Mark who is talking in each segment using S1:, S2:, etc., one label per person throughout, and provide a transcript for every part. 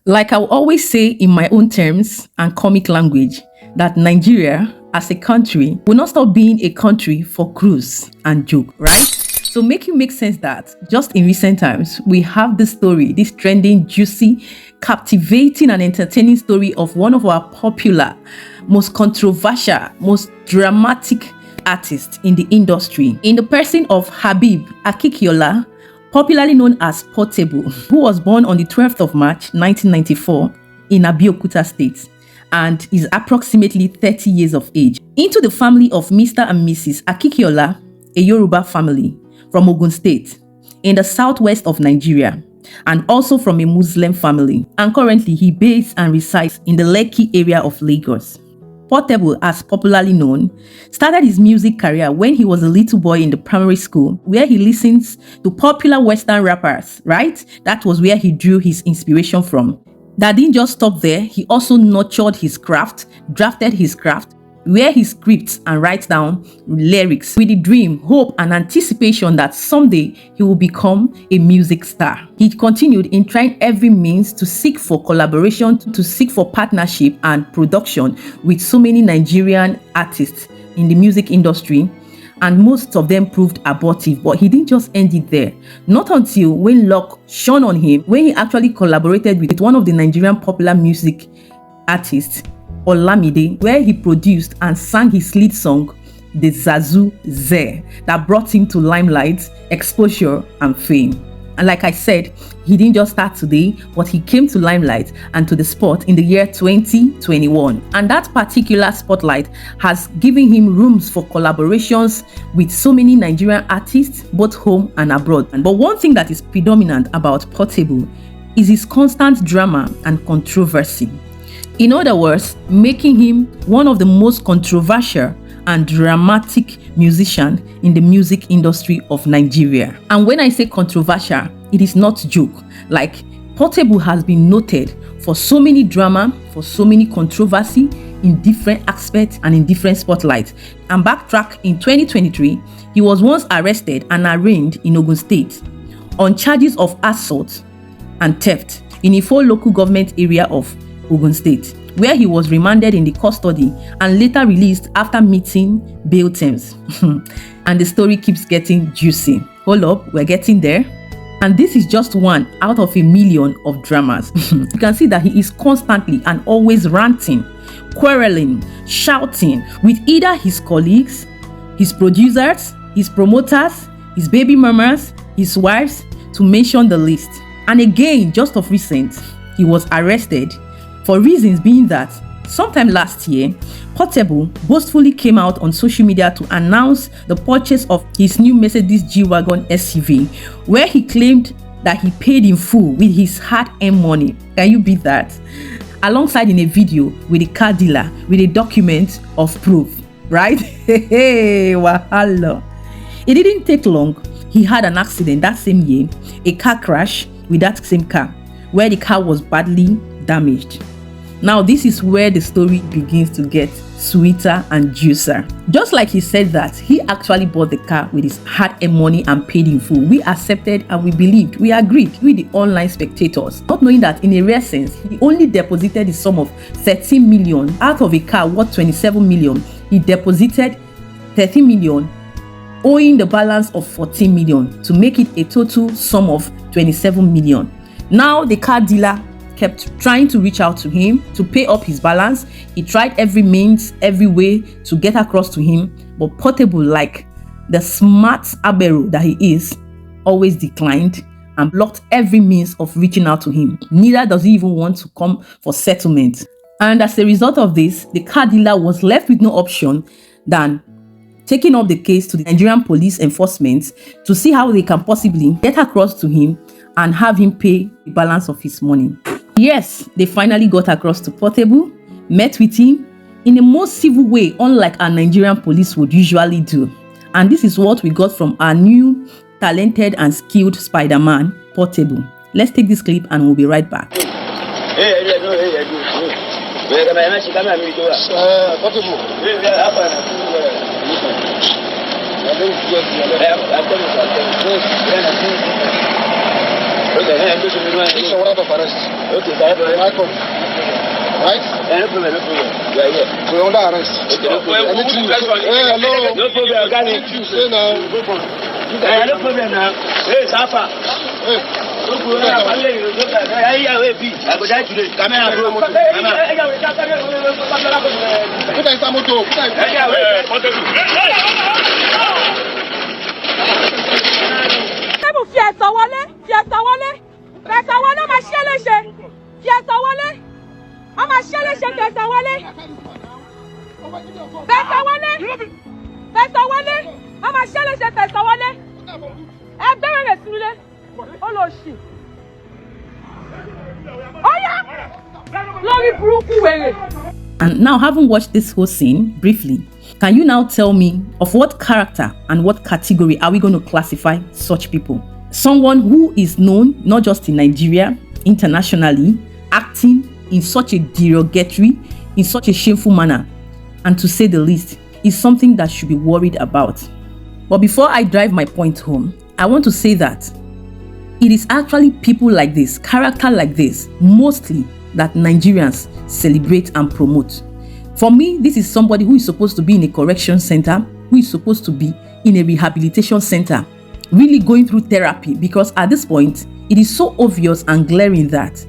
S1: Like I will always say in my own terms and comic language, that Nigeria as a country will not stop being a country for cruise and joke, right? So make sense that just in recent times, we have this story, this trending, juicy, captivating and entertaining story of one of our popular, most controversial, most dramatic artists in the industry, in the person of Habib Akikiola, popularly known as Portable, who was born on the 12th of March 1994 in Abeokuta State and is approximately 30 years of age. Into the family of Mr. and Mrs. Akikiola, a Yoruba family from Ogun State in the southwest of Nigeria, and also from a Muslim family. And currently he bases and resides in the Lekki area of Lagos. Portable, as popularly known, started his music career when he was a little boy in the primary school, where he listens to popular Western rappers, right? That was where he drew his inspiration from. That didn't just stop there, he also nurtured his craft, drafted his craft, where he scripts and writes down lyrics with the dream, hope, and anticipation that someday he will become a music star. He continued in trying every means to seek for collaboration, to seek for partnership and production with so many Nigerian artists in the music industry, and most of them proved abortive. But he didn't just end it there. Not until when luck shone on him, when he actually collaborated with one of the Nigerian popular music artists, Olamide, where he produced and sang his lead song, The Zazu Ze, that brought him to limelight, exposure, and fame. And like I said, he didn't just start today, but he came to limelight and to the spot in the year 2021. And that particular spotlight has given him rooms for collaborations with so many Nigerian artists, both home and abroad. But one thing that is predominant about Portable is his constant drama and controversy. In other words, making him one of the most controversial and dramatic musicians in the music industry of Nigeria. And when I say controversial, it is not joke. Like, Portable has been noted for so many drama, for so many controversy in different aspects and in different spotlights. And backtrack, in 2023, he was once arrested and arraigned in Ogun State on charges of assault and theft in Ifo local government area of Ogun State, where he was remanded in the custody and later released after meeting bail terms. And the story keeps getting juicy. Hold up, we're getting there. And this is just one out of a million of dramas. You can see that he is constantly and always ranting, quarreling, shouting with either his colleagues, his producers, his promoters, his baby mamas, his wives, to mention the list. And again, just of recent, he was arrested for reasons being that sometime last year, Portable boastfully came out on social media to announce the purchase of his new Mercedes G-Wagon SUV, where he claimed that he paid in full with his hard-earned money. Can you beat that? Alongside in a video with a car dealer with a document of proof, right? Hey, wahala. It didn't take long. He had an accident that same year, a car crash with that same car, where the car was badly damaged. Now, this is where the story begins to get sweeter and juicier. Just like he said that he actually bought the car with his hard-earned money and paid in full, we accepted and we believed, we agreed with the online spectators, not knowing that in a rare sense, he only deposited the sum of 13 million out of a car worth 27 million. He deposited 13 million, owing the balance of 14 million to make it a total sum of 27 million. Now, the car dealer kept trying to reach out to him to pay up his balance. He tried every means, every way to get across to him, but Portable, like the smart abero that he is, always declined and blocked every means of reaching out to him. Neither does he even want to come for settlement. And as a result of this, the car dealer was left with no option than taking up the case to the Nigerian police enforcement to see how they can possibly get across to him and have him pay the balance of his money. Yes, they finally got across to Portable, met with him in a most civil way, unlike our Nigerian police would usually do. And this is what we got from our new talented and skilled Spider-Man, Portable. Let's take this clip and we'll be right back.
S2: This is warrant of arrest. Right? No problem. Yeah. So you're under arrest.
S3: No problem.
S2: Say now.
S3: No problem now. Hey, Safa.
S2: Put inside motor.
S4: Fi ẹ̀tọ́ wọlé, máa ṣe léṣe, fi ẹ̀tọ́ wọlé, a máa ṣe léṣe, fi ẹ̀tọ́ wọlé, a máa ṣe léṣe, fi ẹ̀tọ́ wọlé, ẹ bẹ̀rẹ̀ rẹ̀ sílé, ó lọ ṣì. Ọ̀yá, lórí burúkú wèrè.
S1: And now, having watched this whole scene briefly, can you now tell me of what character and what category are we going to classify such people? Someone who is known not just in Nigeria, internationally, acting in such a derogatory, in such a shameful manner, and to say the least, is something that should be worried about. But before I drive my point home, I want to say that it is actually people like this, character like this, mostly that Nigerians celebrate and promote. For me, this is somebody who is supposed to be in a correction center, who is supposed to be in a rehabilitation center, really going through therapy, because at this point, it is so obvious and glaring that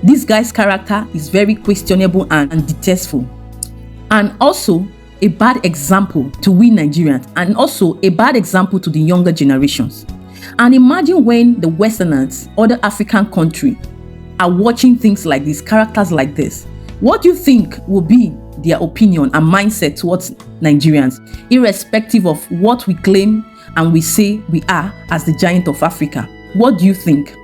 S1: this guy's character is very questionable and distasteful. And also a bad example to we Nigerians, and also a bad example to the younger generations. And imagine when the Westerners, other African countries, are watching things like this, characters like this. What do you think will be their opinion and mindset towards Nigerians, irrespective of what we claim and we say we are as the giant of Africa? What do you think?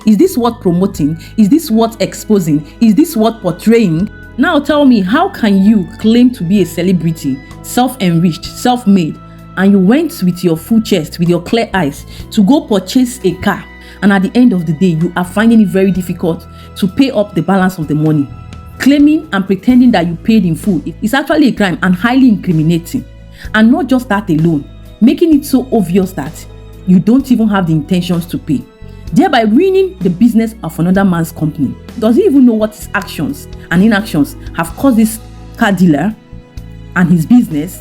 S1: Is this worth promoting? Is this worth exposing? Is this worth portraying? Now tell me, how can you claim to be a celebrity, self-enriched, self-made, and you went with your full chest, with your clear eyes, to go purchase a car, and at the end of the day, you are finding it very difficult to pay up the balance of the money? Claiming and pretending that you paid in full is actually a crime and highly incriminating. And not just that alone, making it so obvious that you don't even have the intentions to pay, thereby ruining the business of another man's company. Does he even know what his actions and inactions have caused this car dealer and his business?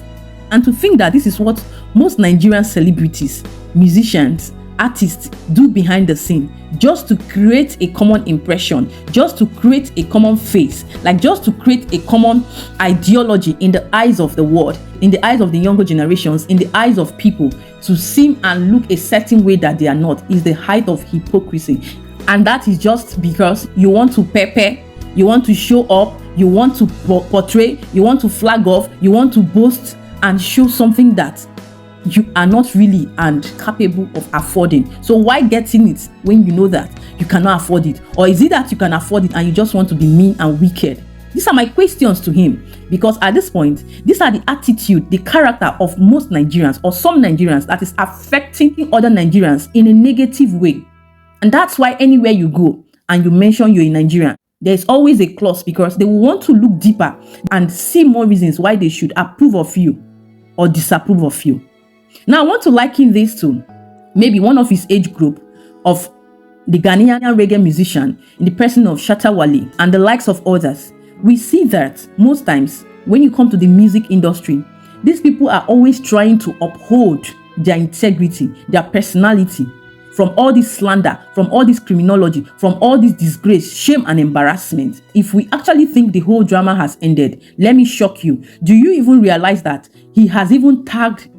S1: And to think that this is what most Nigerian celebrities, musicians, artists do behind the scene, just to create a common impression, just to create a common face, like just to create a common ideology in the eyes of the world, in the eyes of the younger generations, in the eyes of people, to seem and look a certain way that they are not, is the height of hypocrisy. And that is just because you want to pepper, you want to show up, you want to portray, you want to flag off, you want to boast and show something that you are not really and capable of affording. So why getting it when you know that you cannot afford it? Or is it that you can afford it and you just want to be mean and wicked? These are my questions to him, because at this point, these are the attitude, the character of most Nigerians, or some Nigerians, that is affecting other Nigerians in a negative way. And that's why anywhere you go and you mention you're a Nigerian, there's always a clause, because they will want to look deeper and see more reasons why they should approve of you or disapprove of you. Now, I want to liken this to maybe one of his age group of the Ghanaian reggae musician in the person of Shatta Wale and the likes of others. We see that most times when you come to the music industry, these people are always trying to uphold their integrity, their personality, from all this slander, from all this criminology, from all this disgrace, shame and embarrassment. If we actually think the whole drama has ended, let me shock you. Do you even realize that he has even tagged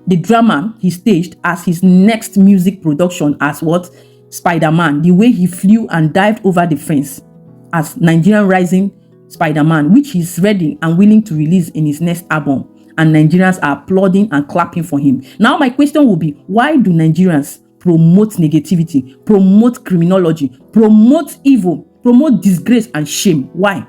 S1: the drama he staged as his next music production as what? Spider-Man, the way he flew and dived over the fence as Nigerian rising Spider-Man, which he's ready and willing to release in his next album. And Nigerians are applauding and clapping for him. Now my question will be, why do Nigerians promote negativity, promote criminology, promote evil, promote disgrace and shame? Why?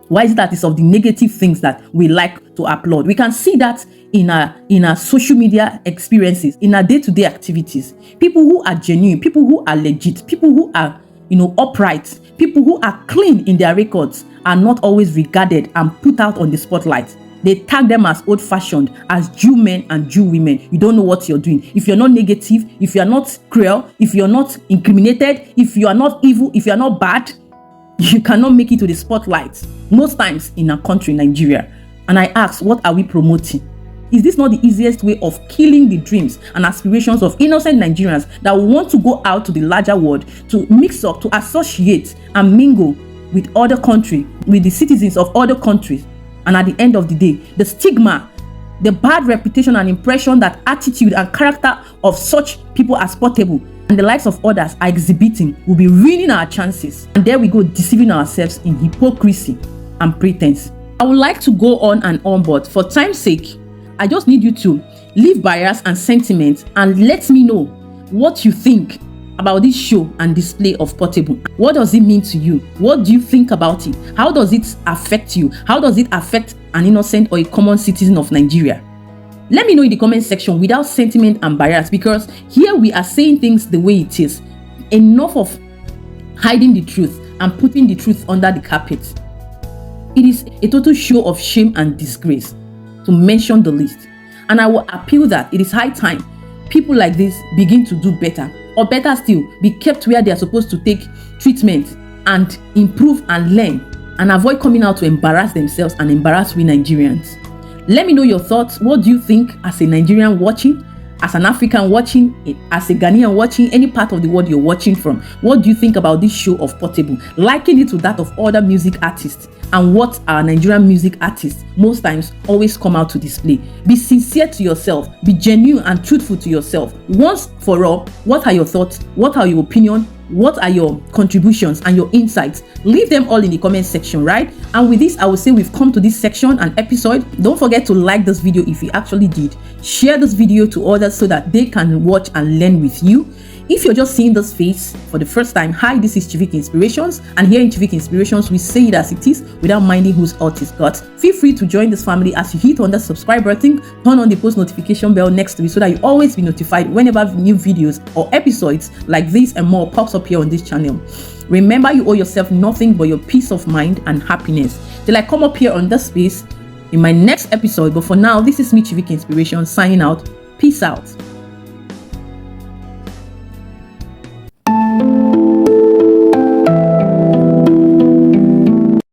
S1: Why is it that it's of the negative things that we like to applaud? We can see that in our social media experiences, in our day-to-day activities. People who are genuine, people who are legit, people who are, upright, people who are clean in their records are not always regarded and put out on the spotlight. They tag them as old-fashioned, as Jew men and Jew women. You don't know what you're doing. If you're not negative, if you're not cruel, if you're not incriminated, if you are not evil, if you're not bad, you cannot make it to the spotlight. Most times in our country, Nigeria. And I ask, what are we promoting? Is this not the easiest way of killing the dreams and aspirations of innocent Nigerians that want to go out to the larger world, to mix up, to associate and mingle with other countries, with the citizens of other countries? And at the end of the day, the stigma, the bad reputation and impression that attitude and character of such people as Portable and the likes of others are exhibiting will be ruining our chances. And there we go, deceiving ourselves in hypocrisy and pretense. I would like to go on, but for time's sake, I just need you to leave bias and sentiment and let me know what you think about this show and display of Portable. What does it mean to you? What do you think about it? How does it affect you? How does it affect an innocent or a common citizen of Nigeria? Let me know in the comment section without sentiment and bias, because here we are saying things the way it is. Enough of hiding the truth and putting the truth under the carpet. It is a total show of shame and disgrace, to mention the least. And I will appeal that it is high time people like this begin to do better, or better still, be kept where they are supposed to take treatment and improve and learn, and avoid coming out to embarrass themselves and embarrass we Nigerians. Let me know your thoughts. What do you think as a Nigerian watching, as an African watching, as a Ghanaian watching, any part of the world you're watching from? What do you think about this show of Portable? Liken it to that of other music artists and what our Nigerian music artists most times always come out to display. Be sincere to yourself. Be genuine and truthful to yourself. Once for all, what are your thoughts? What are your opinions? What are your contributions and your insights? Leave them all in the comment section, right? And with this, I will say we've come to this section and episode. Don't forget to like this video if you actually did. Share this video to others so that they can watch and learn with you. If you're just seeing this face for the first time, hi, this is Chivik Inspirations, and here in Chivik Inspirations, we say it as it is without minding whose out is got. Feel free to join this family as you hit on the subscribe button, turn on the post notification bell next to it so that you always be notified whenever new videos or episodes like this and more pops up here on this channel. Remember, you owe yourself nothing but your peace of mind and happiness. Till I come up here on this space in my next episode, but for now, this is me, Chivik Inspirations, signing out. Peace out.